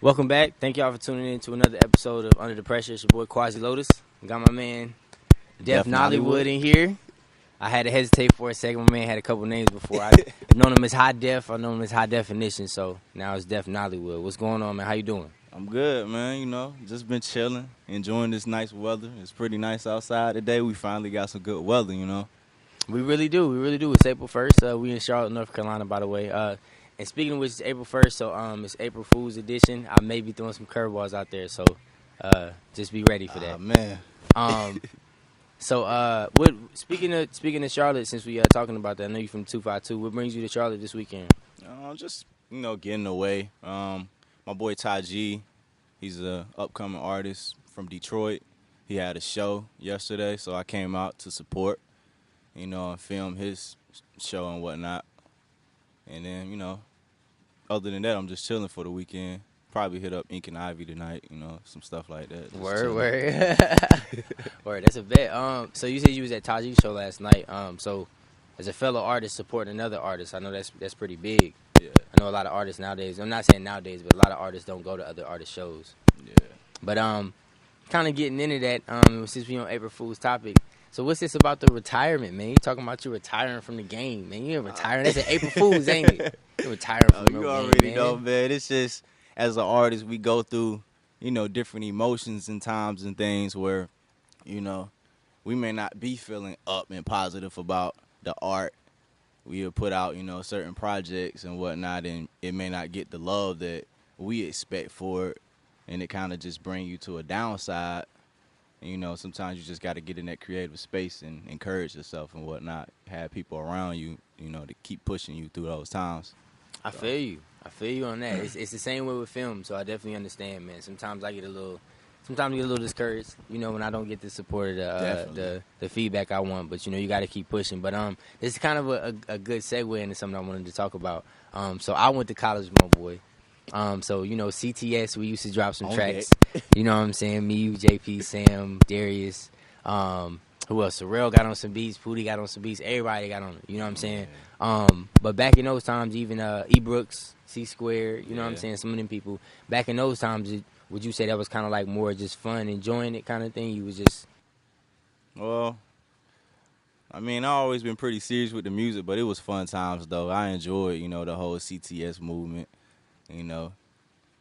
Welcome back. Thank y'all for tuning in to another episode of Under the Pressure. It's your boy Quasi Lotus. Got my man Def Def Nollywood Nollywood. in here. I had to hesitate for a second. My man had a couple names before. I've known him as High Def. I know him as High Definition. So now it's Def Nollywood. What's going on, man? How you doing? I'm good, man. Just been chilling, enjoying this nice weather. It's pretty nice outside today. We finally got some good weather. We really do. We really do. It's April 1st. We in Charlotte, North Carolina, by the way. And speaking of which, it's April 1st, so it's April Fool's edition. I may be throwing some curveballs out there, so just be ready for that. Man. Um, what speaking of Charlotte, since we talking about that, I know you're from 252. What brings you to Charlotte this weekend? Just, getting away. My boy Taji, he's a upcoming artist from Detroit. He had a show yesterday, so I came out to support, and film his show and whatnot. And then, other than that, I'm just chilling for the weekend. Probably hit up Ink and Ivy tonight, some stuff like that. Just Word, chilling. word. That's a bet. So you said you was at Taji's show last night. So as a fellow artist supporting another artist, I know that's pretty big. Yeah, I know a lot of artists nowadays. I'm not saying nowadays, but a lot of artists don't go to other artist shows. yeah. But kind of getting into that. Since we on April Fool's topic. So what's this about the retirement, man? You talking about you retiring from the game, man? You ain't retiring. That's an April Fool's, ain't it? You retiring from the You game, already man. know, man. It's just, as an artist, we go through, different emotions and times and things where, we may not be feeling up and positive about the art. We'll put out, certain projects and whatnot, and it may not get the love that we expect for it, and it kind of just bring you to a downside. And, sometimes you just got to get in that creative space and encourage yourself and whatnot. Have people around you, to keep pushing you through those times. I feel you on that. It's the same way with film, so I definitely understand, man. Sometimes I get a little discouraged, when I don't get the support or the feedback I want. But you got to keep pushing. But this is kind of a good segue into something I wanted to talk about. So I went to college with my boy. So CTS, we used to drop some tracks. You know what I'm saying? Me, you, JP, Sam, Darius. Who else? Sorrell got on some beats. Pootie got on some beats. Everybody got on it. You know what I'm saying? But back in those times, even E. Brooks, C Squared, you know what I'm saying? Some of them people. Back in those times, would you say that was kind of like more just fun, enjoying it kind of thing? You was just... Well, I always been pretty serious with the music, but it was fun times, though. I enjoyed, the whole CTS movement,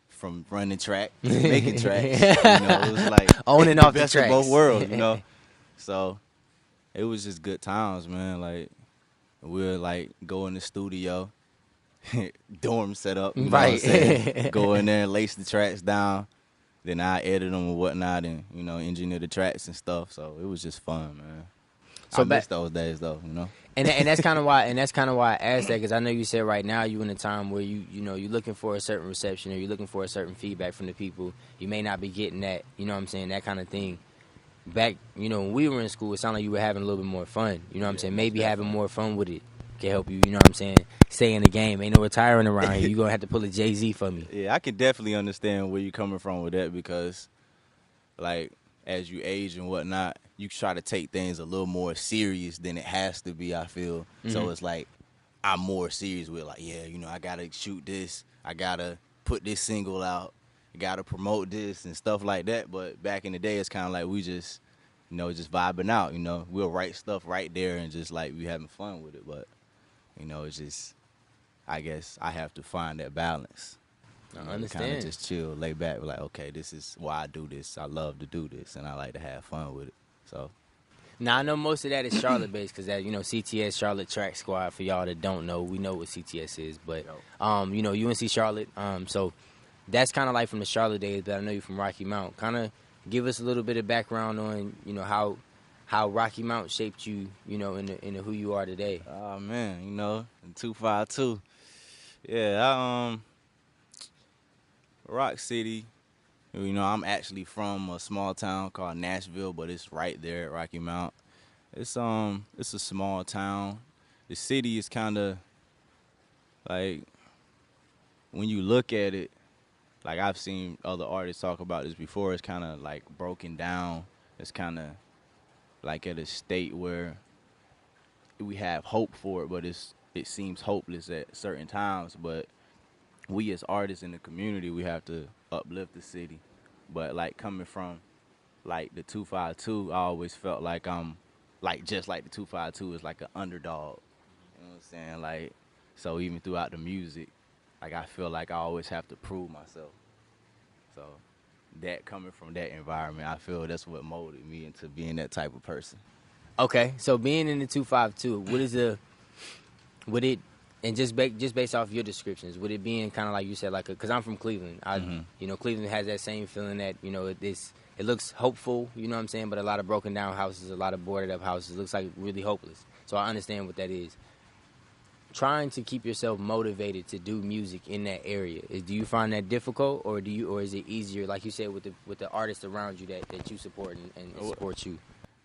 from running track to making tracks. It was like on and off the best tracks. of both worlds, So it was just good times, man. Like, we'll, go in the studio, dorm set up, you know what I'm Right. saying? Go in there and lace the tracks down. Then I edit them and whatnot and, engineer the tracks and stuff. So it was just fun, man. So I miss those days, though, And that's kind of why I asked that, because I know you said right now you in a time where you're looking for a certain reception, or you're looking for a certain feedback from the people. You may not be getting that, you know what I'm saying, that kind of thing. Back, when we were in school, it sounded like you were having a little bit more fun. You know what I'm saying? Maybe having more fun with it can help you, you know what I'm saying, stay in the game. Ain't no retiring around here. You're going to have to pull a Jay-Z for me. Yeah, I can definitely understand where you're coming from with that because, as you age and whatnot, you try to take things a little more serious than it has to be, I feel. Mm-hmm. So it's like I'm more serious with, I got to shoot this. I got to put this single out. I got to promote this and stuff like that. But back in the day, it's kind of like we just, just vibing out, We'll write stuff right there and just, we having fun with it. But, it's just, I guess I have to find that balance. I understand. Kind of just chill, lay back, like, okay, this is why I do this. I love to do this, and I like to have fun with it. So, now, I know most of that is Charlotte-based because that, CTS, Charlotte Track Squad, for y'all that don't know, we know what CTS is. But, UNC Charlotte, so that's kind of like from the Charlotte days, but I know you're from Rocky Mount. Kind of give us a little bit of background on, how Rocky Mount shaped you, into who you are today. oh, man, in 252. Yeah, Rock City, I'm actually from a small town called Nashville, but it's right there at Rocky Mount. It's a small town. The city is kind of like, when you look at it, like I've seen other artists talk about this before, it's kind of like broken down. It's kind of like at a state where we have hope for it, but it seems hopeless at certain times. But we as artists in the community, we have to uplift the city. But like coming from like the 252, I always felt like I'm like just like the 252 is like an underdog. You know what I'm saying? Like, so even throughout the music, like I feel like I always have to prove myself. So that coming from that environment, I feel that's what molded me into being that type of person. Okay, so being in the 252, what is the would it and just based off your descriptions, would it being kind of like you said, like because I'm from Cleveland, you know, Cleveland has that same feeling that you know it looks hopeful, you know what I'm saying, but a lot of broken down houses, a lot of boarded up houses, it looks like really hopeless. So I understand what that is. Trying to keep yourself motivated to do music in that area, do you find that difficult, or is it easier, like you said, with the artists around you that you support and support you?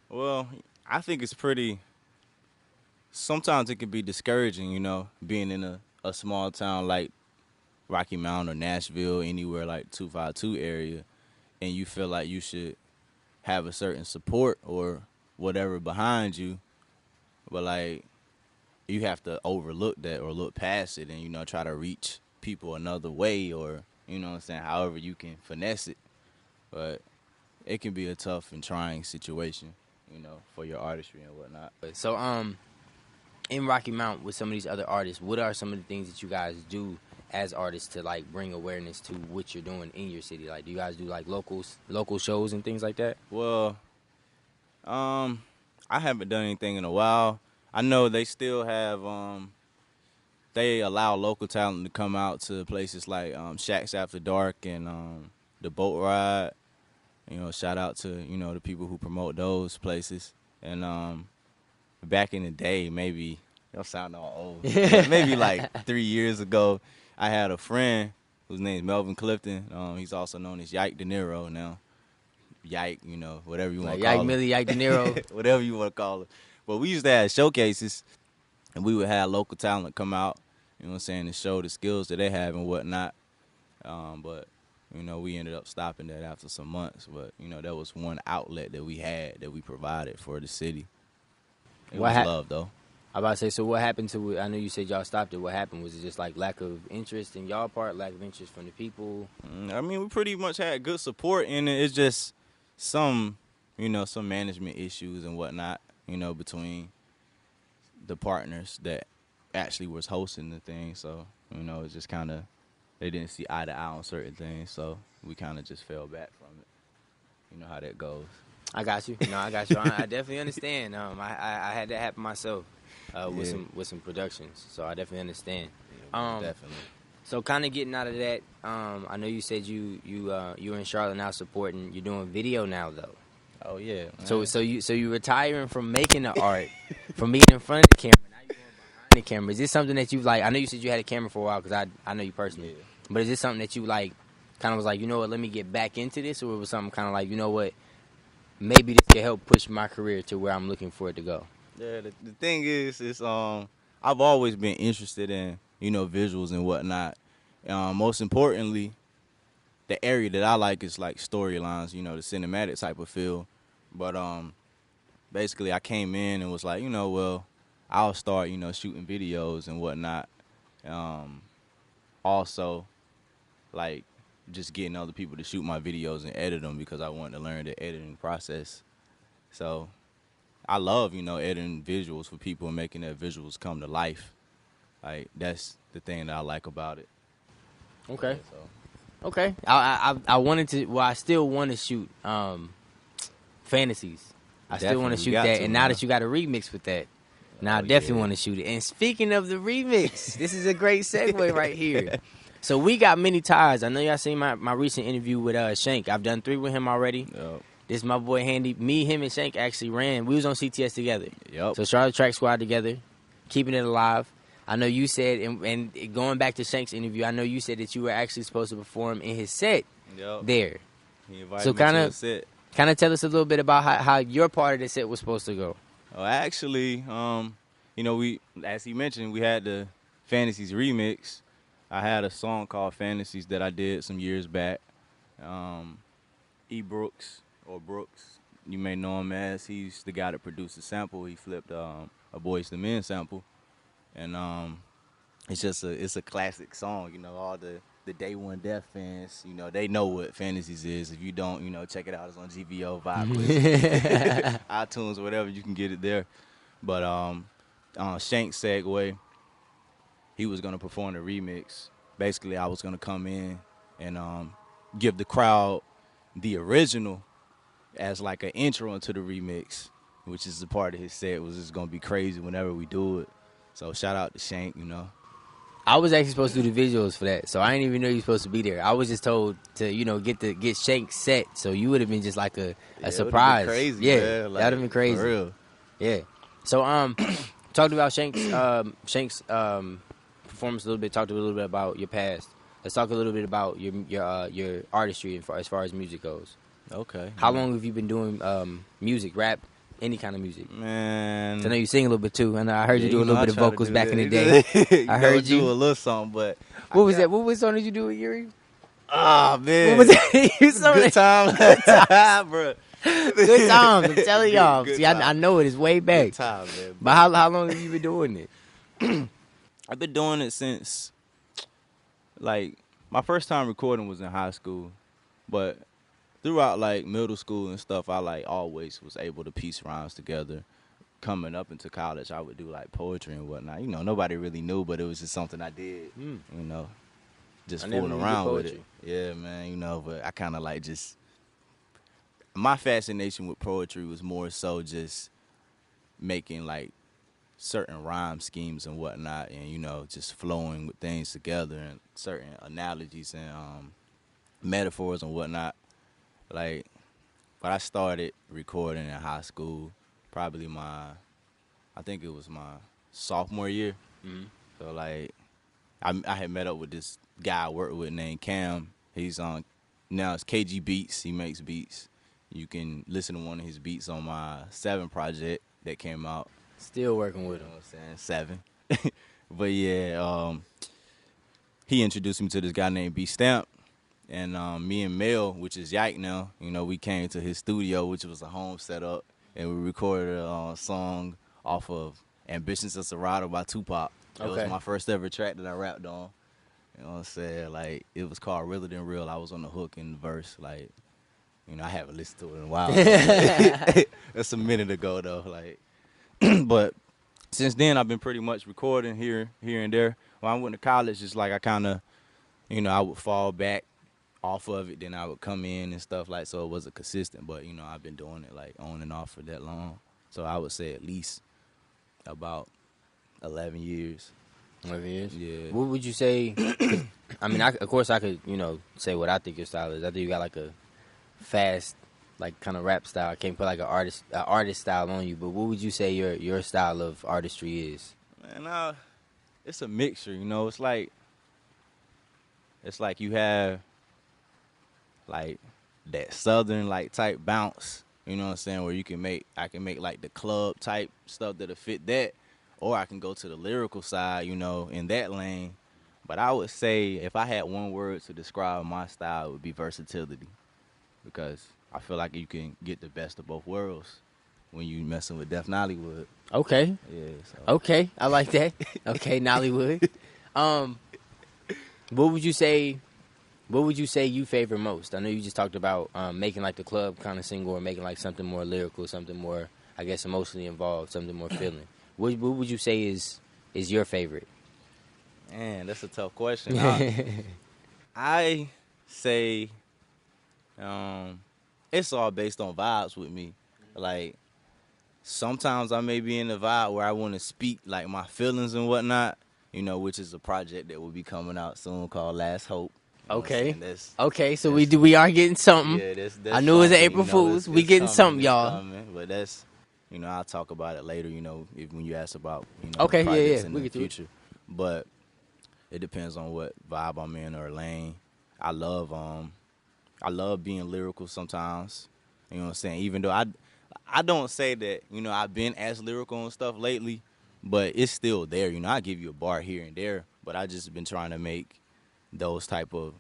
Well, I think it's pretty. Sometimes it can be discouraging, you know, being in a small town like Rocky Mount or Nashville, anywhere like 252 area, and you feel like you should have a certain support or whatever behind you, but like you have to overlook that or look past it and, you know, try to reach people another way or, you know what I'm saying, however you can finesse it. But it can be a tough and trying situation, you know, for your artistry and whatnot. So in Rocky Mount with some of these other artists, what are some of the things that you guys do as artists to like bring awareness to what you're doing in your city? Like, do you guys do like local shows and things like that? Well, I haven't done anything in a while. I know they still have they allow local talent to come out to places like Shacks After Dark and the Boat Ride. You know, shout out to, you know, the people who promote those places. And back in the day, maybe y'all sound all old. But maybe like 3 years ago, I had a friend whose name is Melvin Clifton. He's also known as Yike De Niro now. Yike, you know, whatever you want to call Yike him. Millie, Yike De Niro. Whatever you want to call it. But we used to have showcases, and we would have local talent come out, you know what I'm saying, to show the skills that they have and whatnot. But, you know, we ended up stopping that after some months. But, you know, that was one outlet that we had that we provided for the city. It was love, though. I about to say, so what happened to it? I know you said y'all stopped it. What happened? Was it just like lack of interest in y'all part, lack of interest from the people? I mean, we pretty much had good support, and it's just some, you know, some management issues and whatnot, you know, between the partners that actually was hosting the thing. So, you know, it's just kind of, they didn't see eye to eye on certain things, so we kind of just fell back from it. You know how that goes. I got you. No, I got you. I definitely understand. I had that happen myself with some productions, so I definitely understand. Definitely. So kind of getting out of that, I know you said you're in Charlotte now supporting. You're doing video now though. Oh yeah. Man. So you retiring from making the art, from being in front of the camera. Now you're going behind the camera. Is this something that you like? I know you said you had a camera for a while because I know you personally. Yeah. But is this something that you like? Kind of was like, you know what? Let me get back into this, or it was something kind of like, you know what? Maybe this could help push my career to where I'm looking for it to go. Yeah. The thing is I've always been interested in, you know, visuals and whatnot. Most importantly, the area that I like is like storylines, you know, the cinematic type of feel. But basically I came in and was like, you know, well, I'll start, you know, shooting videos and whatnot. Also, like, just getting other people to shoot my videos and edit them because I wanted to learn the editing process. So I love, you know, editing visuals for people and making their visuals come to life. Like, that's the thing that I like about it. Okay. Yeah, so. Okay. I wanted to. Well, I still want to shoot fantasies. I still want to shoot that. And now that you got a remix with that, now I definitely want to shoot it. And speaking of the remix, this is a great segue right here. So we got many ties. I know y'all seen my recent interview with Shank. I've done 3 with him already. Yep. This is my boy Handy. Me, him, and Shank actually ran. We was on CTS together. Yep. So Charlotte Track Squad together, keeping it alive. I know you said, and going back to Shank's interview, I know you said that you were actually supposed to perform in his set there. He invited so me to his set. Kind of tell us a little bit about how your part of the set was supposed to go. Oh, actually, you know, we, as he mentioned, we had the Fantasies remix. I had a song called Fantasies that I did some years back. E. Brooks, or Brooks, you may know him as, he's the guy that produced the sample. He flipped a Boyz II Men sample. And it's just it's a classic song. You know, all the Day One Def fans, you know, they know what Fantasies is. If you don't, you know, check it out. It's on GVO, Vibe Quiz, iTunes, whatever. You can get it there. But Shank Segway, he was gonna perform the remix. Basically, I was gonna come in and give the crowd the original as like an intro into the remix, which is the part of his set was just gonna be crazy whenever we do it. So shout out to Shank, you know. I was actually supposed to do the visuals for that, so I didn't even know you were supposed to be there. I was just told to, you know, get Shank set, so you would have been just like a surprise. Crazy, yeah, man. Like, that'd have been crazy. For real. Yeah. So talked about Shank's performance a little bit. Talked a little bit about your past. Let's talk a little bit about your artistry as far as music goes. Okay. How long have you been doing music, rap, any kind of music? Man, I know you sing a little bit too, and I heard you do a little bit of I try to vocals do back that. in the day. I heard do you. a little something, but What was that? What song did you do with Yuri? ah man, What was that? You sung good it. time, bro. Good times. I'm telling y'all. Good See, time. I know it is way back. Good time, man. But how long have you been doing it? I've been doing it since, like, my first time recording was in high school, but throughout like middle school and stuff, I like always was able to piece rhymes together. Coming up into college, I would do like poetry and whatnot. You know, nobody really knew, but it was just something I did. You know, just I never fooling knew around with poetry. it. Yeah, man. You know, but I kind of like just my fascination with poetry was more so just making like certain rhyme schemes and whatnot, and you know, just flowing with things together and certain analogies and metaphors and whatnot. Like, but I started recording in high school, probably I think it was my sophomore year. Mhm. So like, I had met up with this guy I worked with named Cam. He's on now it's KG Beats. He makes beats. You can listen to one of his beats on my 7 project that came out. Still working with You know him. what I'm saying? 7. But yeah, he introduced me to this guy named B Stamp. And me and Mel, which is Yike now, you know, we came to his studio, which was a home setup, and we recorded a song off of Ambitions of Serato by Tupac. That was Okay. my first ever track that I rapped on. You know what I'm saying? Like, it was called Realer Than Real. I was on the hook in the verse. Like, you know, I haven't listened to it in a while. That's a minute ago, though. Like, but since then, I've been pretty much recording here and there. When I went to college, it's like I kind of, you know, I would fall back off of it, then I would come in and stuff like, so it wasn't consistent, but you know, I've been doing it like on and off for that long. So I would say at least about 11 years. 11 years? Yeah. What would you say? I mean, of course, I could, you know, say what I think your style is. I think you got like a fast, like kind of rap style. I can't put like an artist style on you, but what would you say your style of artistry is? Man, it's a mixture, you know. It's like you have like that southern like type bounce, you know what I'm saying, where I can make like the club type stuff that'll fit that, or I can go to the lyrical side, you know, in that lane. But I would say if I had one word to describe my style, it would be versatility, because I feel like you can get the best of both worlds when you messing with Def Nollywood. Okay. Yeah. So. Okay, I like that. Okay, Nollywood. What would you say? What would you say you favor most? I know you just talked about making like the club kind of single, or making like something more lyrical, something more, I guess, emotionally involved, something more feeling. What would you say is your favorite? Man, that's a tough question. I say it's all based on vibes with me. Like, sometimes I may be in the vibe where I want to speak like my feelings and whatnot, you know, which is a project that will be coming out soon called Last Hope. You know Okay. what I'm saying? Okay, so we are getting something. Yeah, that's I knew it was an something, April you know, Fool's. it's We getting coming, something, it's y'all. coming. But that's, you know, I'll talk about it later, you know, when you ask about, you know, Okay, projects yeah, in we the get to it. future. But it depends on what vibe I'm in or lane. I love being lyrical sometimes. You know what I'm saying? Even though I don't say that, you know, I've been as lyrical and stuff lately, but it's still there. You know, I give you a bar here and there, but I just been trying to make those type of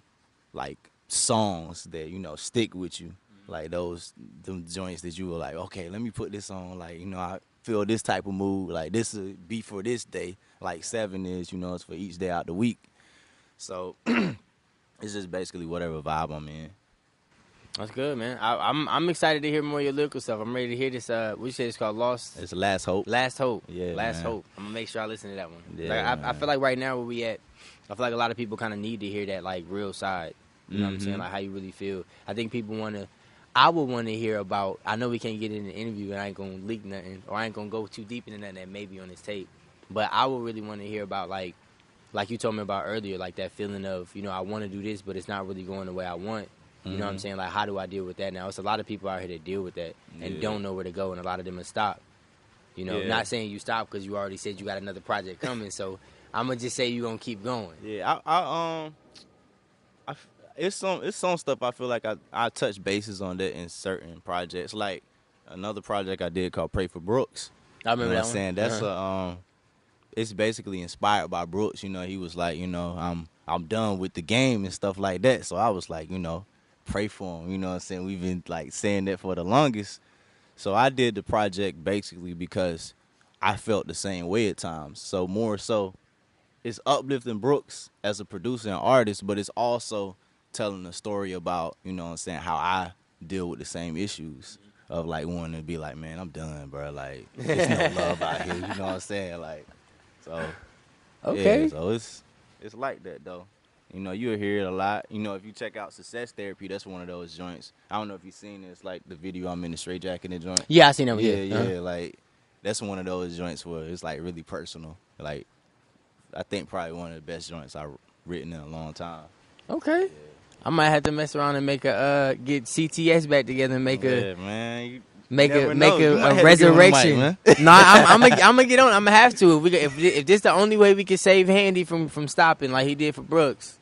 like songs that, you know, stick with you. Like them joints that you were like, okay, let me put this on. Like, you know, feel this type of mood. Like this will be for this day. Like 7 is, it's for each day out the week. So it's just basically whatever vibe I'm in. That's good, man. I'm excited to hear more of your lyrical stuff. I'm ready to hear this. What you say it's called? Lost. It's Last Hope. Last Hope. Yeah, Last man. Hope. I'm gonna make sure I listen to that one. Yeah, I feel like right now where we at, I feel like a lot of people kind of need to hear that like real side. You know what I'm saying? Like how you really feel. I think people I would want to hear about. I know we can't get in the interview, and I ain't gonna leak nothing, or I ain't gonna go too deep into nothing that may be on this tape. But I would really want to hear about like you told me about earlier, like that feeling of I want to do this, but it's not really going the way I want. You know what I'm saying? Like, how do I deal with that now? It's a lot of people out here that deal with that and don't know where to go, and a lot of them will stop. Not saying you stop because you already said you got another project coming, so I'm going to just say you're going to keep going. Yeah, it's some stuff I feel like I touch bases on that in certain projects. Like, another project I did called Pray for Brooks. I remember that one. Saying? That's it's basically inspired by Brooks. He was like, I'm done with the game and stuff like that. So I was like, pray for him. You know what I'm saying? We've been like saying that for the longest. So I did the project basically because I felt the same way at times. So more so, it's uplifting Brooks as a producer and artist, but it's also telling a story about, how I deal with the same issues of like wanting to be like, man, I'm done, bro. Like, there's no love out here. You know what I'm saying? Like, so okay. Yeah, so it's like that though. You'll hear it a lot. If you check out Success Therapy, that's one of those joints. I don't know if you've seen it. It's like the video I'm in the straight jacket and joint. Yeah, I seen that one. Yeah. Like, that's one of those joints where it's like really personal. Like, I think probably one of the best joints I've written in a long time. Okay. Yeah. I might have to mess around and make get CTS back together and make man. Make a a resurrection. Mic, No, I'm gonna get on. I'm gonna have to. If this the only way we can save Handy from stopping like he did for Brooks,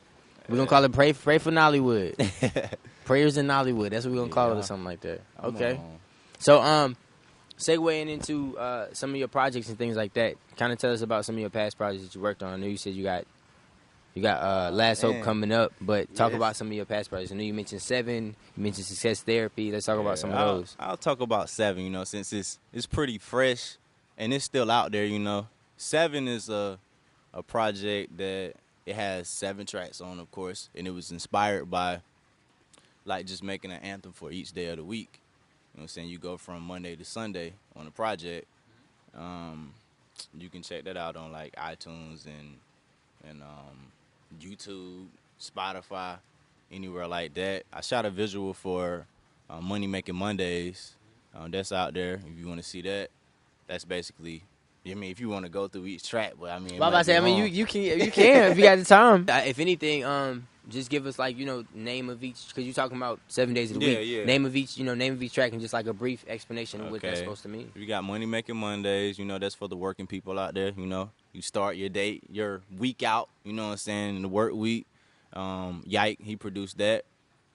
we're gonna call it Pray for Nollywood. Prayers in Nollywood. That's what we're gonna call it or something like that. Okay. So segueing into some of your projects and things like that. Kind of tell us about some of your past projects that you worked on. I know you said you got Last Hope coming up, but talk about some of your past projects. I know you mentioned 7, you mentioned Success Therapy. Let's talk about some of those. I'll talk about 7, since it's pretty fresh and it's still out there, 7 is a project that it has 7 tracks on, of course, and it was inspired by like just making an anthem for each day of the week. You know what I'm saying? You go from Monday to Sunday on the project. You can check that out on like iTunes and YouTube, Spotify, anywhere like that. I shot a visual for Money Making Mondays. That's out there if you want to see that. That's basically, if you want to go through each track, but you can if you got the time. If anything, just give us like name of each, because you're talking about 7 days of the week. Yeah. Name of each track and just like a brief explanation of what that's supposed to mean. You got Money Making Mondays. That's for the working people out there. You start your week out. You know what I'm saying, in the work week. Yike, he produced that,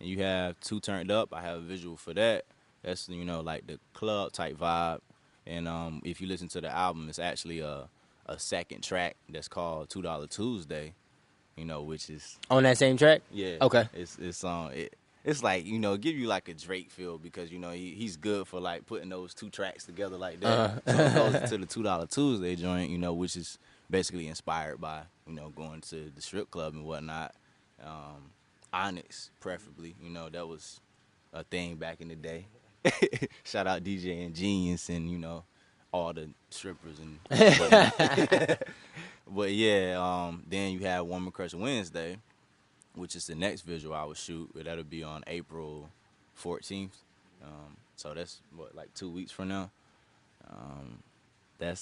and you have 2 Turned Up. I have a visual for that. That's like the club type vibe. And if you listen to the album, it's actually a second track that's called $2 Tuesday. Which is on that same track. Yeah. Okay. It's like give you like a Drake feel because he's good for like putting those 2 tracks together like that. So it goes to the $2 Tuesday joint, which is basically inspired by going to the strip club and whatnot. Onyx, preferably, that was a thing back in the day. Shout out DJ and Genius and all the strippers and whatnot. But yeah, then you have Woman Crush Wednesday, which is the next visual I will shoot. That'll be on April 14th. So that's like 2 weeks from now. That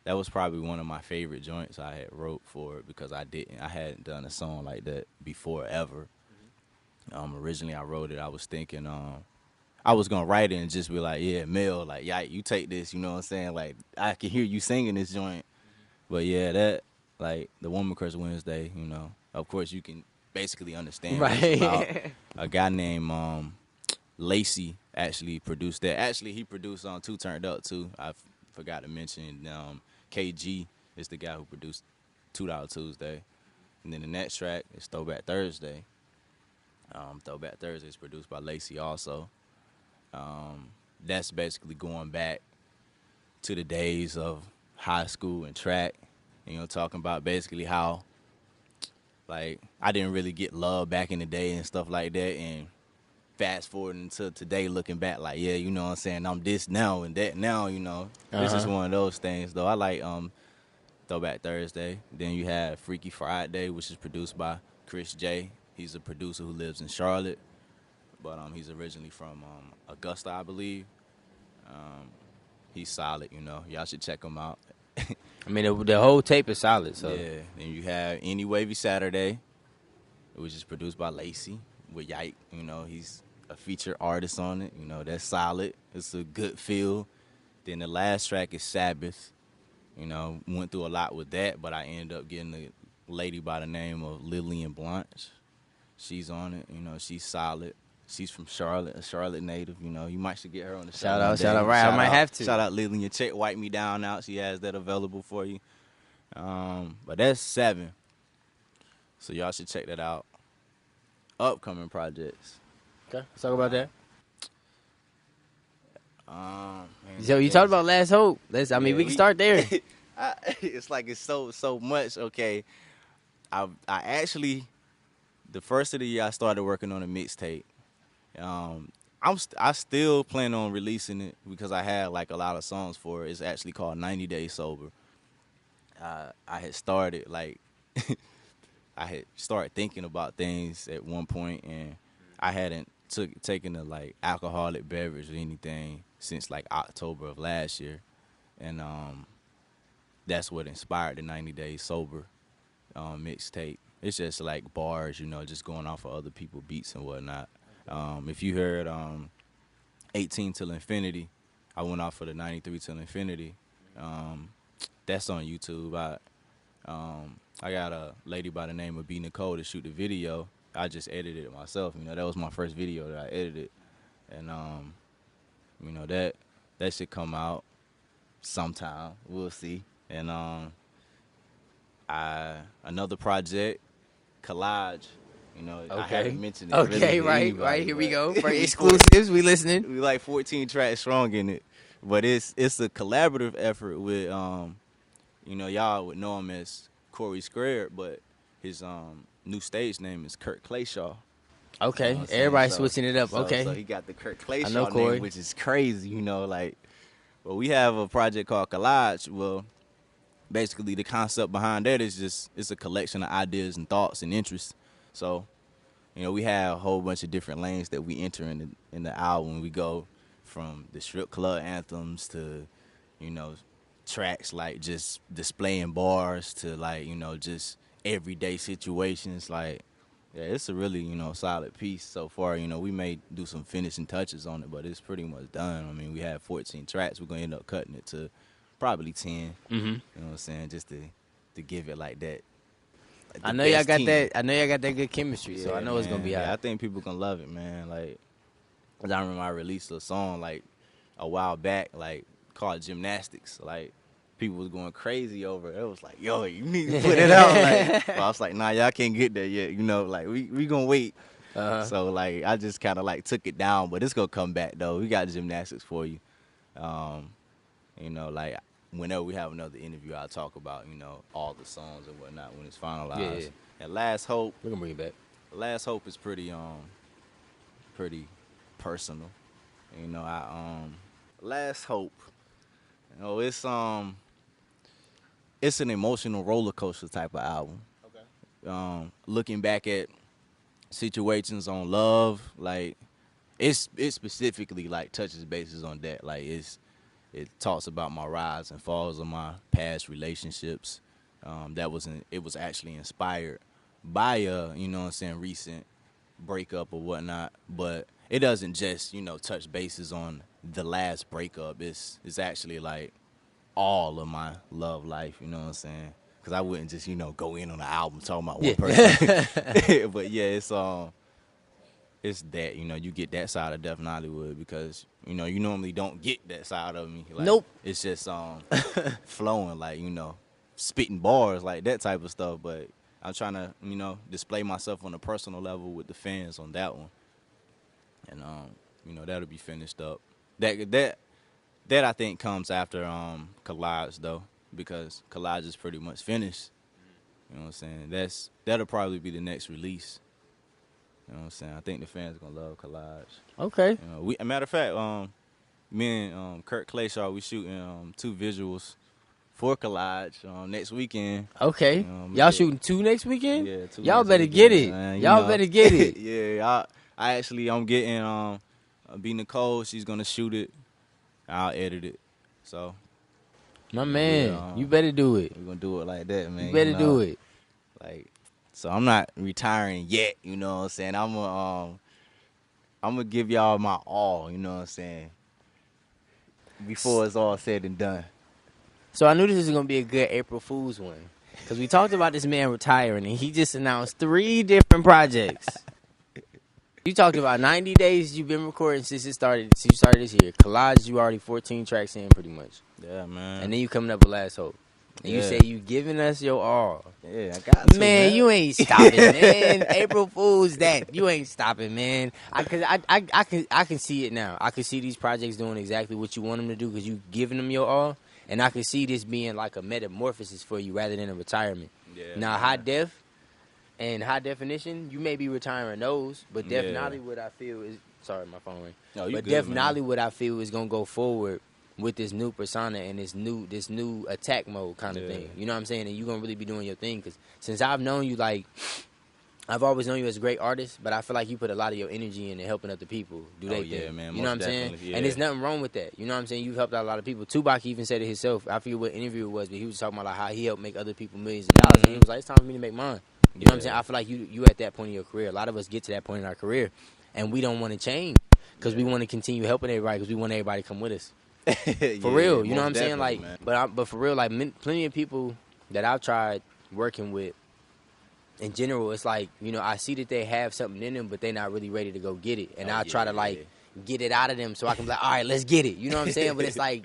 was probably one of my favorite joints I had wrote for it because I hadn't done a song like that before ever. Originally I wrote it, I was thinking I was gonna write it and just be like, yeah, Mel, like, yeah, you take this, you know what I'm saying? Like, I can hear you singing this joint. But yeah, that, like, the Woman Crush Wednesday, of course you can basically understand what it's about. A guy named Lacey actually produced that. Actually, he produced on 2 Turned Up too. I forgot to mention KG is the guy who produced $2 Tuesday. And then the next track is Throwback Thursday. Throwback Thursday is produced by Lacey also. That's basically going back to the days of high school and track. You know, talking about basically how, like, I didn't really get love back in the day and stuff like that. And fast forwarding to today, looking back, like, yeah, you know what I'm saying? I'm this now and that now, you know. This is one of those things, though. I like Throwback Thursday. Then you have Freaky Friday, which is produced by Chris J. He's a producer who lives in Charlotte, but he's originally from Augusta, I believe. He's solid, you know. Y'all should check him out. I mean, the whole tape is solid. So yeah. Then you have Any Wavy Saturday, which is produced by Lacey with Yike. You know, he's a featured artist on it. You know, that's solid. It's a good feel. Then the last track is Sabbath. You know, went through a lot with that, but I ended up getting a lady by the name of Lillian Blanche. She's on it. You know, she's solid. She's from Charlotte, a Charlotte native. You know, you might should get her on the show. Shout out, right? I might have to. Shout out Lillian. Check Wipe Me Down out. She has that available for you. But that's 7. So y'all should check that out. Upcoming projects. Okay, let's talk about that. Man, So you talked about Last Hope. We can start there. It's like it's so much. Okay, I actually, the first of the year I started working on a mixtape. I still plan on releasing it because I had like a lot of songs for it. It's actually called 90 Days Sober. I had started like I had started thinking about things at one point, and I hadn't taken a like alcoholic beverage or anything since like October of last year, and that's what inspired the 90 Days Sober mixtape. It's just like bars, you know, just going off of other people's beats and whatnot. If you heard 18 Till Infinity, I went off for the 93 Till Infinity. That's on YouTube. I got a lady by the name of B. Nicole to shoot the video. I just edited it myself. You know, that was my first video that I edited. And, you know, that should come out sometime. We'll see. And another project, Collage. You know, Okay. I haven't mentioned it. Okay, really right. Here we go. For exclusives, we listening. We like 14 tracks strong in it. But it's a collaborative effort with, you know, y'all would know him as Corey Squared, but his new stage name is Kurt Clayshaw. Okay, You know everybody so, switching it up. So, Okay. So he got the Kurt Clayshaw know Corey. name, which is crazy, you know, like. Well, we have a project called Collage. Well, basically the concept behind that is just it's a collection of ideas and thoughts and interests. So, you know, we have a whole bunch of different lanes that we enter in the album. We go from the strip club anthems to, you know, tracks like just displaying bars to like, you know, just everyday situations. Like, yeah, it's a really, you know, solid piece so far. You know, we may do some finishing touches on it, but it's pretty much done. I mean, we have 14 tracks. We're going to end up cutting it to probably 10. Mm-hmm. You know what I'm saying? Just to give it like that. Like I know y'all got 10. That. I know y'all got that good chemistry, so I know it's gonna be yeah, hot. I think people can love it, man. Like, 'cause I remember I released a song like a while back, like called Gymnastics. Like, people was going crazy over it. It was like, yo, you need to put it out. Like, well, I was like, nah, y'all can't get there yet. You know, like we gonna wait. So like, I just kind of like took it down, but it's gonna come back though. We got Gymnastics for you. You know, like. Whenever we have another interview, I'll talk about, you know, all the songs and whatnot when it's finalized. Yeah. And Last Hope. We're gonna bring it back. Last Hope is pretty personal. You know, Last Hope. You know, it's an emotional roller coaster type of album. Okay. Looking back at situations on love, like it specifically like touches bases on that. Like it talks about my rise and falls of my past relationships. It was actually inspired by you know what I'm saying, recent breakup or whatnot. But it doesn't just, you know, touch bases on the last breakup. It's actually like all of my love life, you know what I'm saying? Because I wouldn't just, you know, go in on an album talking about one person. But yeah, it's that, you know, you get that side of Def Nollywood because, you know, you normally don't get that side of me. Like, nope. It's just flowing, like, you know, spitting bars, like that type of stuff. But I'm trying to, you know, display myself on a personal level with the fans on that one. And, you know, that'll be finished up. That that I think comes after collage though, because collage is pretty much finished. You know what I'm saying? That'll probably be the next release. You know what I'm saying? I think the fans gonna love collage. Okay. You know, a matter of fact, me and Kurt Clayshaw, we shooting 2 visuals for collage next weekend. Okay. You know, Y'all shooting 2 next weekend? Yeah, 2 Y'all next better weekend, get it. man. Y'all better get it. Yeah, I'm getting B Nicole. She's gonna shoot it. I'll edit it. So My man, you better do it. we're gonna do it like that, man. You better do it. Like, so I'm not retiring yet. You know what I'm saying? I'm gonna give y'all my all. You know what I'm saying? Before it's all said and done. So I knew this was going to be a good April Fool's one. Because we talked about this man retiring, and he just announced 3 different projects. You talked about 90 days you've been recording since you started this year. Collage, you already 14 tracks in pretty much. Yeah, man. And then you coming up with Last Hope. And you say you giving us your all. Yeah, I got to, man. You ain't stopping, man. April Fool's that. You ain't stopping, man. I can see it now. I can see these projects doing exactly what you want them to do because you giving them your all. And I can see this being like a metamorphosis for you rather than a retirement. Yeah, now, high def and high definition, you may be retiring those, but Def Nollywood, I feel is sorry, my phone rang. No, but good, Def man. Nollywood, I feel is gonna go forward with this new persona and this new attack mode kind of thing. You know what I'm saying? And you're gonna really be doing your thing because since I've known you, like I've always known you as a great artist, but I feel like you put a lot of your energy into helping other people do their thing. Man, you know what I'm saying? Yeah. And there's nothing wrong with that. You know what I'm saying? You've helped out a lot of people. Tupac even said it himself. I forget what interview it was, but he was talking about like how he helped make other people millions of dollars. And he was like, it's time for me to make mine. You know what I'm saying? I feel like you at that point in your career. A lot of us get to that point in our career, and we don't want to change because we want to continue helping everybody because we want everybody to come with us. For real. You know what I'm saying? Like, man. but for real, like plenty of people that I've tried working with, in general, it's like, you know, I see that they have something in them, but they're not really ready to go get it. And I try to, like, get it out of them so I can be like, all right, let's get it. You know what I'm saying? But it's like,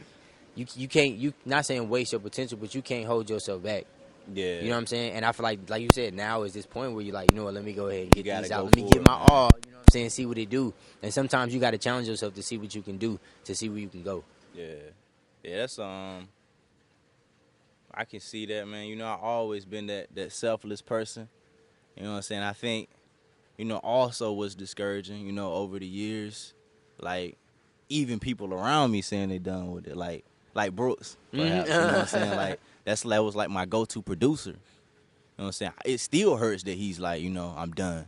you can't, you not saying waste your potential, but you can't hold yourself back. Yeah. You know what I'm saying? And I feel like you said, now is this point where you're like, you know what, let me go ahead and get these out. Let me give my all, you know what I'm saying, see what they do. And sometimes you got to challenge yourself to see what you can do, to see where you can go. Yeah. Yeah, that's, I can see that, man. You know, I've always been that selfless person. You know what I'm saying? I think, you know, also what's discouraging, you know, over the years, like, even people around me saying they done with it, like Brooks, perhaps, you know what I'm saying? Like, that was like my go-to producer. You know what I'm saying? It still hurts that he's like, you know, I'm done.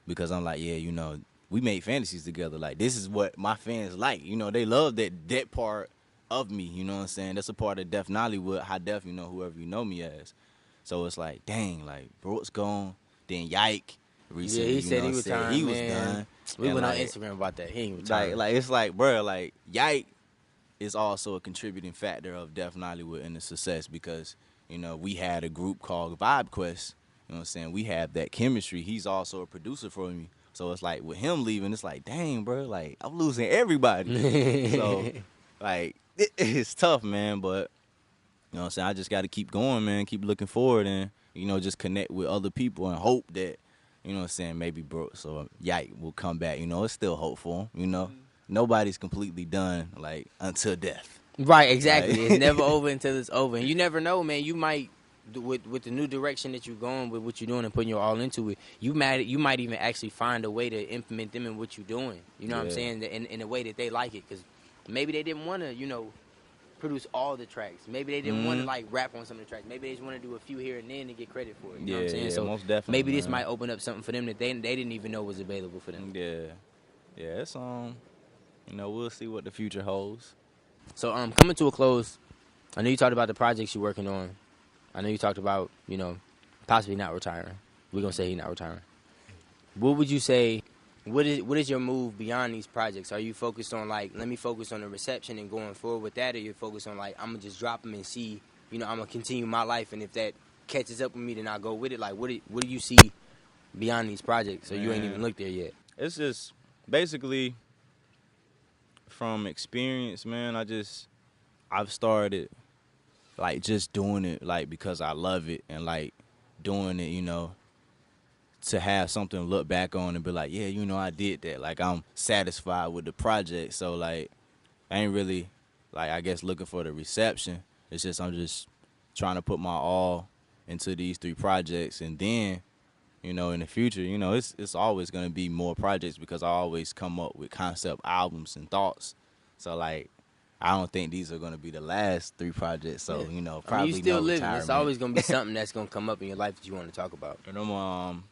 Because I'm like, yeah, you know, we made fantasies together. Like, this is what my fans like. You know, they love that part of me, you know what I'm saying? That's a part of Def Nollywood, High Def, you know, whoever you know me as. So it's like, dang, like, Brooks gone. Then Yike recently, yeah, he said he was done. He was done. We went like, on Instagram about that. He ain't retired. Like it's like, bro, like Yike is also a contributing factor of Def Nollywood and the success because, you know, we had a group called Vibe Quest. You know what I'm saying? We have that chemistry. He's also a producer for me. So it's like with him leaving, it's like, dang, bro, like I'm losing everybody. So like it's tough, man, but you know what I'm saying? I just got to keep going, man, keep looking forward and, you know, just connect with other people and hope that, you know what I'm saying, maybe Brooks or Yike will come back. You know, it's still hope for him, you know. Nobody's completely done, like, until death. Right, exactly. Right? It's never over until it's over. And you never know, man. You might, with the new direction that you're going with what you're doing and putting your all into it, you might even actually find a way to implement them in what you're doing. You know what I'm saying? In a way that they like it. Because maybe they didn't want to, you know, produce all the tracks. Maybe they didn't want to like rap on some of the tracks. Maybe they just want to do a few here and then to get credit for it. You know what I'm saying? So most definitely, maybe this might open up something for them that they didn't even know was available for them. Yeah. Yeah, it's you know, we'll see what the future holds. So coming to a close, I know you talked about the projects you're working on. I know you talked about, you know, possibly not retiring. We're gonna say he's not retiring. What would you say? What is your move beyond these projects? Are you focused on, like, let me focus on the reception and going forward with that, or you're focused on, like, I'm going to just drop them and see, you know, I'm going to continue my life, and if that catches up with me, then I'll go with it? Like, what do you see beyond these projects? So you ain't even looked there yet. It's just basically from experience, man, I've started, like, just doing it, like, because I love it and, like, doing it, you know, to have something to look back on and be like, yeah, you know, I did that. Like, I'm satisfied with the project. So, like, I ain't really like, I guess looking for the reception. It's just I'm just trying to put my all into these 3 projects, and then, you know, in the future, you know, it's always gonna be more projects because I always come up with concept albums and thoughts. So like, I don't think these are gonna be the last 3 projects. So you know, probably you still no living. retirement. It's always gonna be something that's gonna come up in your life that you want to talk about. And I'm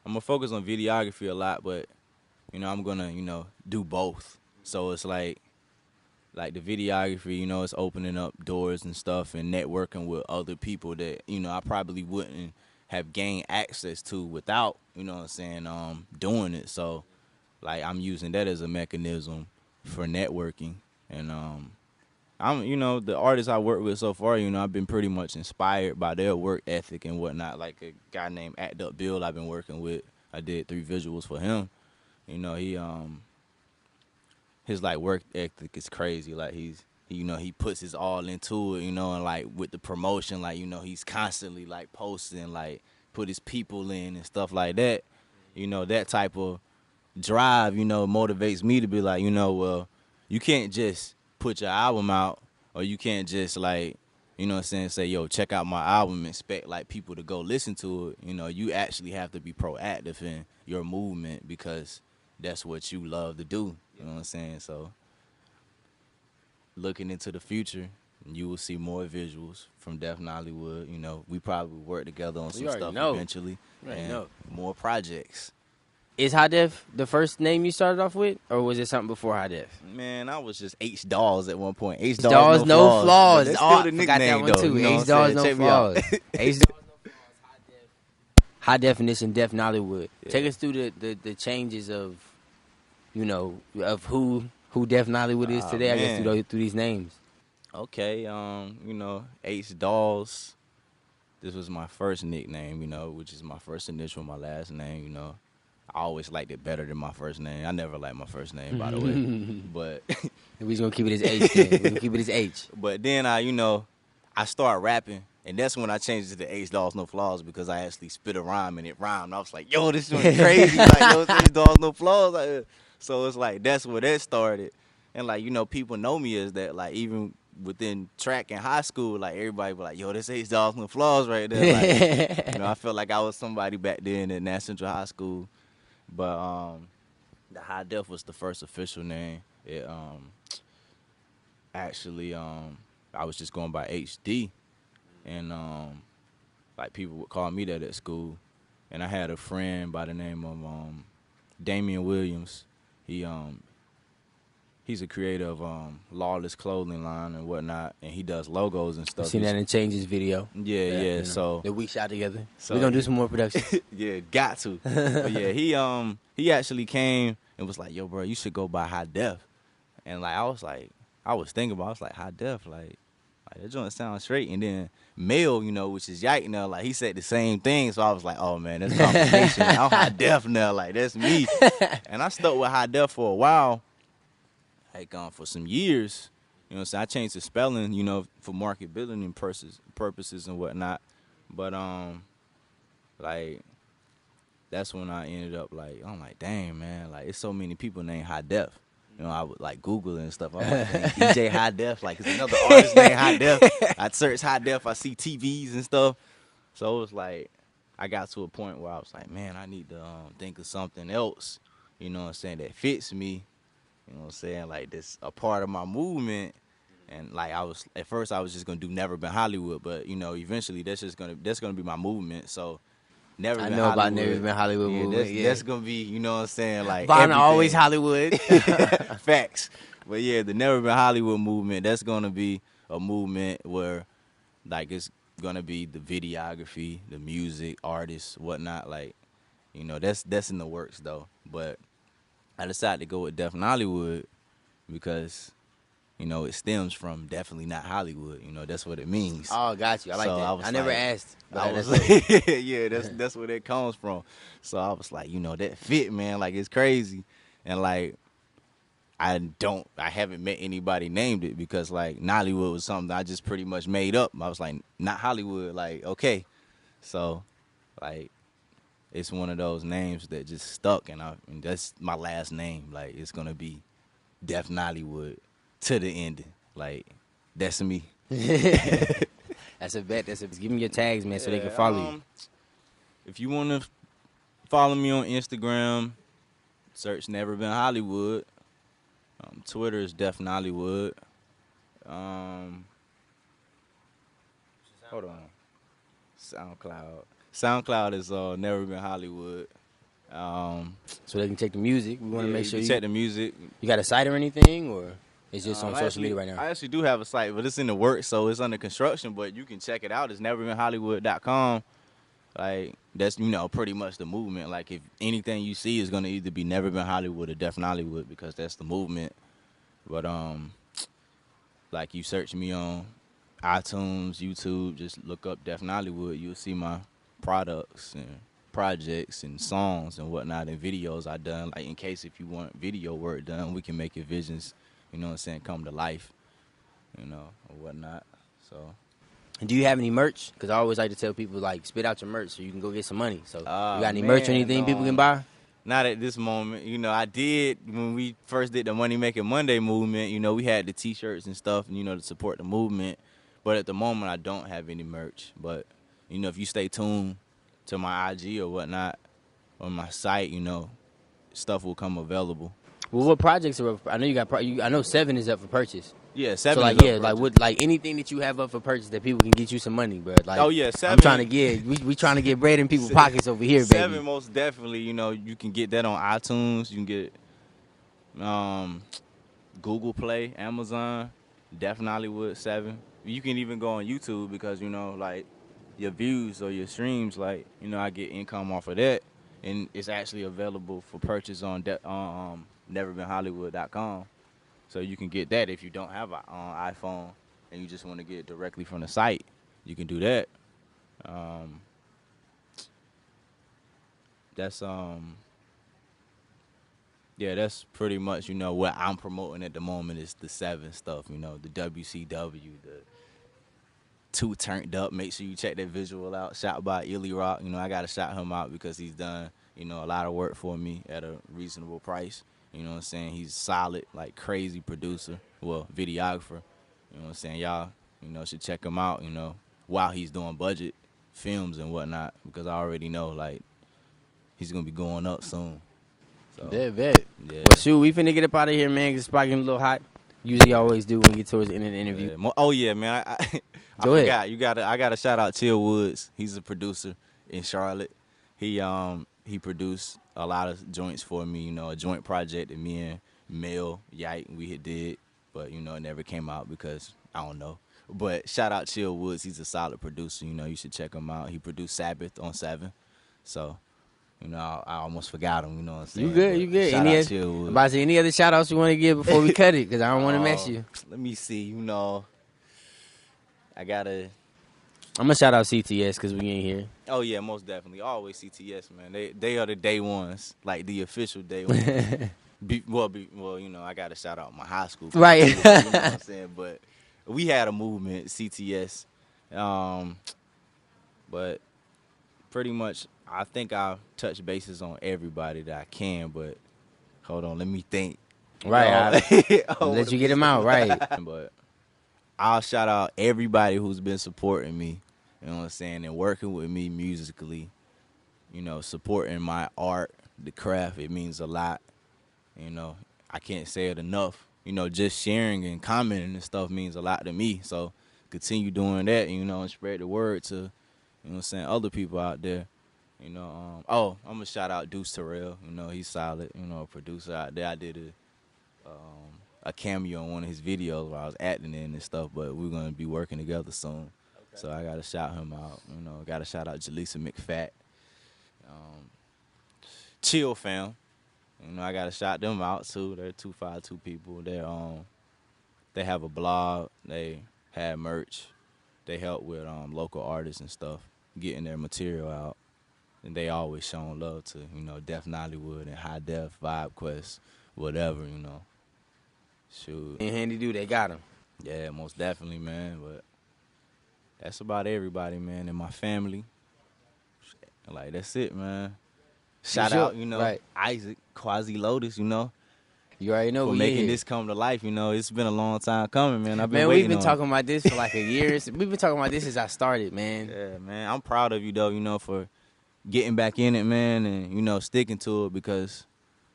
gonna focus on videography a lot, but you know, I'm gonna, you know, do both. So it's like the videography, you know, it's opening up doors and stuff and networking with other people that, you know, I probably wouldn't have gained access to without, you know what I'm saying, doing it. So like, I'm using that as a mechanism for networking. And I'm, you know, the artists I work with so far, you know, I've been pretty much inspired by their work ethic and whatnot. Like a guy named Act Up Bill I've been working with. I did 3 visuals for him. You know, his like work ethic is crazy. Like you know, he puts his all into it, you know, and like with the promotion, like, you know, he's constantly like posting, like put his people in and stuff like that. You know, that type of drive, you know, motivates me to be like, you know, well, you can't just put your album out, or you can't just like, you know what I'm saying, say, yo, check out my album and expect like people to go listen to it. You know, you actually have to be proactive in your movement because that's what you love to do. You know what I'm saying? So looking into the future, you will see more visuals from Def Nollywood. You know, we probably work together on some stuff eventually. And more projects. Is High Def the first name you started off with, or was it something before High Def? Man, I was just H Dolls at one point. H Dolls, no flaws. That's still the forgot that nickname, one though. too. You know H Dolls, no Check flaws. me out. H Dolls, no flaws. High definition, Def Nollywood. Yeah. Take us through the changes of, you know, of who Def Nollywood is today. I guess through these names. Okay, you know, H Dolls. This was my first nickname, you know, which is my first initial, my last name, you know. I always liked it better than my first name. I never liked my first name, by the way. But we're just gonna keep it as H. Then. We're gonna keep it as H. But then I started rapping, and that's when I changed it to H Dolls No Flaws because I actually spit a rhyme and it rhymed. I was like, yo, this is crazy. Like, yo, it's H Dolls No Flaws. Like, so it's like that's where that started. And like, you know, people know me as that. Like, even within track in high school, like everybody was like, yo, this H Dolls No Flaws right there. Like, you know, I felt like I was somebody back then at Nash Central High School. But the High Def was the first official name. It actually I was just going by HD, and like people would call me that at school. And I had a friend by the name of Damian Williams. He's a creator of Lawless clothing line and whatnot, and he does logos and stuff. I've seen that in Changes video. Yeah. You know, so that we shot together. So we're gonna do some more production. Yeah, got to. But yeah, he actually came and was like, yo, bro, you should go by High Def. And like I was thinking about it, I was like, High Def, like that joint sounds straight. And then Mel, you know, which is Yike now, like he said the same thing. So I was like, oh man, that's confirmation. I'm High Def now, like that's me. And I stuck with High Def for a while. Like for some years, you know what I'm saying? I changed the spelling, you know, for market building and purposes and whatnot. But like that's when I ended up like, I'm like, dang man, like it's so many people named High Def. You know, I would like Google it and stuff. I'm like, DJ High Def, like it's another artist named High Def. I'd search High Def, I see TVs and stuff. So it was like I got to a point where I was like, man, I need to think of something else, you know what I'm saying, that fits me. You know what I'm saying? Like, this a part of my movement. And like at first I was just gonna do Never Been Hollywood, but you know, eventually that's gonna be my movement. So Never Been Hollywood. About Never Been Hollywood movement. That's gonna be, you know what I'm saying, like Bonna always Hollywood. Facts. But yeah, the Never Been Hollywood movement, that's gonna be a movement where like it's gonna be the videography, the music, artists, whatnot, like, you know, that's in the works though. But I decided to go with Def Nollywood because, you know, it stems from definitely not Hollywood. You know, that's what it means. Oh, got you. I like that. I never asked. Yeah, that's where that comes from. So I was like, you know, that fit, man. Like, it's crazy. And, like, I haven't met anybody named it because, like, Nollywood was something I just pretty much made up. I was like, not Hollywood. Like, okay. So, like, it's one of those names that just stuck, and that's my last name. Like, it's gonna be Def Nollywood. to the ending. Like, that's me. That's a bet. Give me your tags, man, so they can follow you. If you want to follow me on Instagram, search Never Been Hollywood. Twitter is Def Nollywood. Hold on. SoundCloud is Never Been Hollywood. So they can check the music. We want to make sure you check the music. You got a site or anything, or it's just on social media right now? I actually do have a site, but it's in the works, so it's under construction. But you can check it out. It's neverbeenhollywood.com. Like, that's, pretty much the movement. Like, if anything you see is gonna either be Never Been Hollywood or Def Nollywood, because that's the movement. But like, you search me on iTunes, YouTube, just look up Def Nollywood. You'll see my products and projects and songs and whatnot and videos I done. Like, in case if you want video work done, we can make your visions, come to life, or whatnot. So. And do you have any merch? Because I always like to tell people, like, spit out your merch so you can go get some money. So you got any merch or anything people can buy? Not at this moment. I did when we first did the Money Making Monday movement. We had the T-shirts and stuff, to support the movement. But at the moment, I don't have any merch. But if you stay tuned to my IG or whatnot on my site, stuff will come available. Well, what projects are up? I know you got. I know 7 is up for purchase. Yeah, 7. So like anything that you have up for purchase that people can get you some money, bro. Like, oh yeah, 7. I'm trying to get we trying to get bread in people's pockets over here, 7, baby. most definitely. You can get that on iTunes. You can get Google Play, Amazon, Def Nollywood 7. You can even go on YouTube because like your views or your streams, like I get income off of that, and it's actually available for purchase on neverbeenhollywood.com. So you can get that if you don't have an iPhone and you just want to get it directly from the site. You can do that. That's that's pretty much what I'm promoting at the moment is the 7 stuff. The WCW, the 2 Turned Up. Make sure you check that visual out. Shot by Illy Rock. I gotta shout him out because he's done a lot of work for me at a reasonable price. You know what I'm saying? He's solid, like crazy producer. Well, videographer. You know what I'm saying? Y'all, should check him out, while he's doing budget films and whatnot. Because I already know, like, he's going to be going up soon. So, Bet. Yeah. Well, shoot, we finna get up out of here, man, because it's probably getting a little hot. Usually always do when we get towards the end of the interview. Yeah. Oh, yeah, man. I forgot. I got to shout out Chill Woods. He's a producer in Charlotte. He produced a lot of joints for me, a joint project that me and Mel Yike we had did, but it never came out because I don't know. But shout out Chill Woods, he's a solid producer. You should check him out. He produced Sabbath on 7, so I almost forgot him. You know what I'm saying? You good. Shout out Chill Woods. About to say any other shout outs you want to give before we cut it? Because I don't want to mess you. Let me see. I gotta. I'm gonna shout out CTS because we ain't here. Oh yeah, most definitely. Always CTS, man. They are the day ones, like the official day ones. I gotta shout out my high school. Right. You know what I'm saying? But we had a movement, CTS. But pretty much, I think I'll touch bases on everybody that I can. But hold on, let me think. Right. Let you get him out. Right. But I'll shout out everybody who's been supporting me. You know what I'm saying? And working with me musically, supporting my art, the craft, it means a lot. I can't say it enough. Just sharing and commenting and stuff means a lot to me. So continue doing that, and spread the word to, other people out there. I'm going to shout out Deuce Terrell. He's solid, a producer out there. I did a cameo on one of his videos where I was acting in and stuff, but we're going to be working together soon. Okay. So I got to shout him out. Got to shout out Jaleesa McFat. Chill Fam. I got to shout them out too. They're 252 people. They have a blog. They have merch. They help with local artists and stuff, getting their material out. And they always showing love to, Def Nollywood and High Def, Vibe Quest, whatever, Shoot. And Handy Do, they got him. Yeah, most definitely, man. But that's about everybody, man, and my family. Like, that's it, man. Shout out, right. Isaac, Quasi Lotus, You already know for making this come to life. You know, it's been a long time coming, man. I've been waiting. We've been talking about this for like a year. We've been talking about this since I started, man. Yeah, man. I'm proud of you though. You know, for getting back in it, man, and you know, sticking to it because,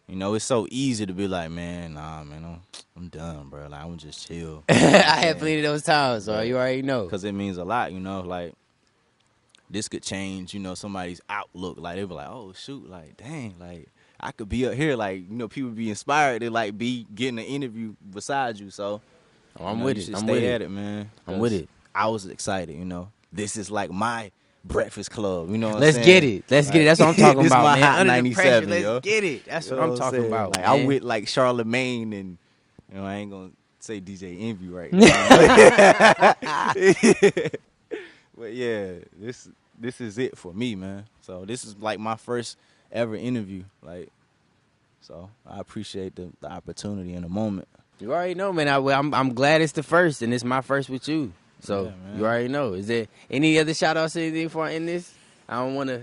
you know, it's so easy to be like, man, nah, man, I'm done, bro. Like I'm just chill. I had plenty of those times, so you already know. Because it means a lot, you know, like. This could change, you know, somebody's outlook. Like, they be like, oh, shoot, like, dang, like, I could be up here. Like, you know, people be inspired to, like, be getting an interview beside you. So, I'm with it. I'm stay at it, man. I'm with it. I was excited, you know. This is, like, my breakfast club, you know what Let's I'm saying? get it. Let's get it. That's what I'm talking about, my man. Hot Under 97, the pressure, yo. let's get it. That's what I'm talking about, Like, man. I'm with, like, Charlemagne and, you know, I ain't going to say DJ Envy right now. But, yeah, this is it for me, man. So this is like my first ever interview. Like, so I appreciate the opportunity and the moment. You already know, man. I'm glad it's the first, and it's my first with you. So yeah, you already know. Is there any other shout outs or anything for in this? I don't want to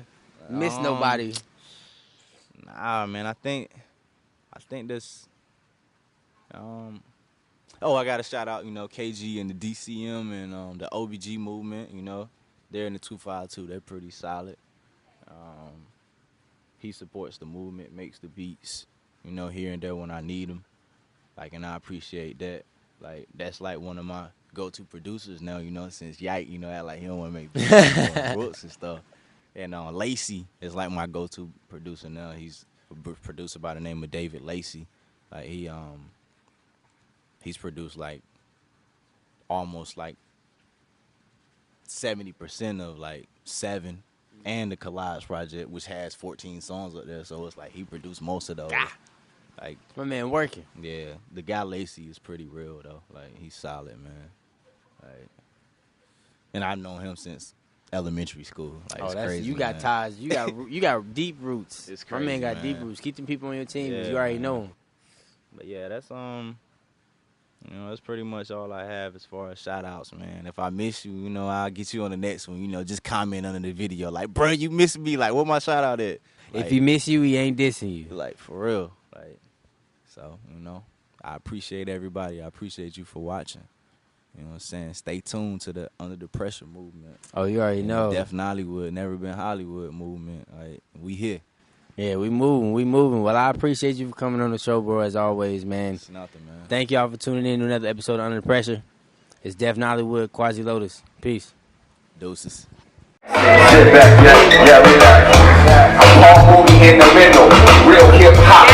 miss nobody. Nah, man. I think this. I got to shout out, you know, KG and the DCM and the OBG movement. You know, they're in the 252. They're pretty solid. He supports the movement, makes the beats, you know, here and there when I need them. Like, and I appreciate that. Like, that's like one of my go-to producers now, you know, since Yike, you know, act like he don't want to make beats Brooks and stuff. And Lacey is like my go-to producer now. He's a producer by the name of David Lacey. Like, he's produced like almost like 70% of like 7 and the Collage Project, which has 14 songs up there. So it's like he produced most of those. Like, my man working. Yeah, the guy Lacey is pretty real though. Like, he's solid, man. Like, and I've known him since elementary school. Like, it's crazy. You got ties. You got deep roots. It's crazy, my man got deep roots. Keep them people on your team. Yeah, you already man. know them. But yeah, that's you know, that's pretty much all I have as far as shout outs, man. If I miss you, you know, I'll get you on the next one. You know, just comment under the video. Like, bro, you missed me. Like, what my shout out at? Like, if he miss you, he ain't dissing you. Like, for real. Like, so, you know, I appreciate everybody. I appreciate you for watching. You know what I'm saying? Stay tuned to the Under the Pressure movement. Oh, you already know. Def Nollywood, Never Been Hollywood movement. Like, we here. Yeah, we moving. Well, I appreciate you for coming on the show, bro, as always, man. It's nothing, man. Thank y'all for tuning in to another episode of Under the Pressure. It's Def Nollywood, Quasi Lotus. Peace. Deuces. Sit back, yeah, relax. I'm all movie in the middle, real hip hop.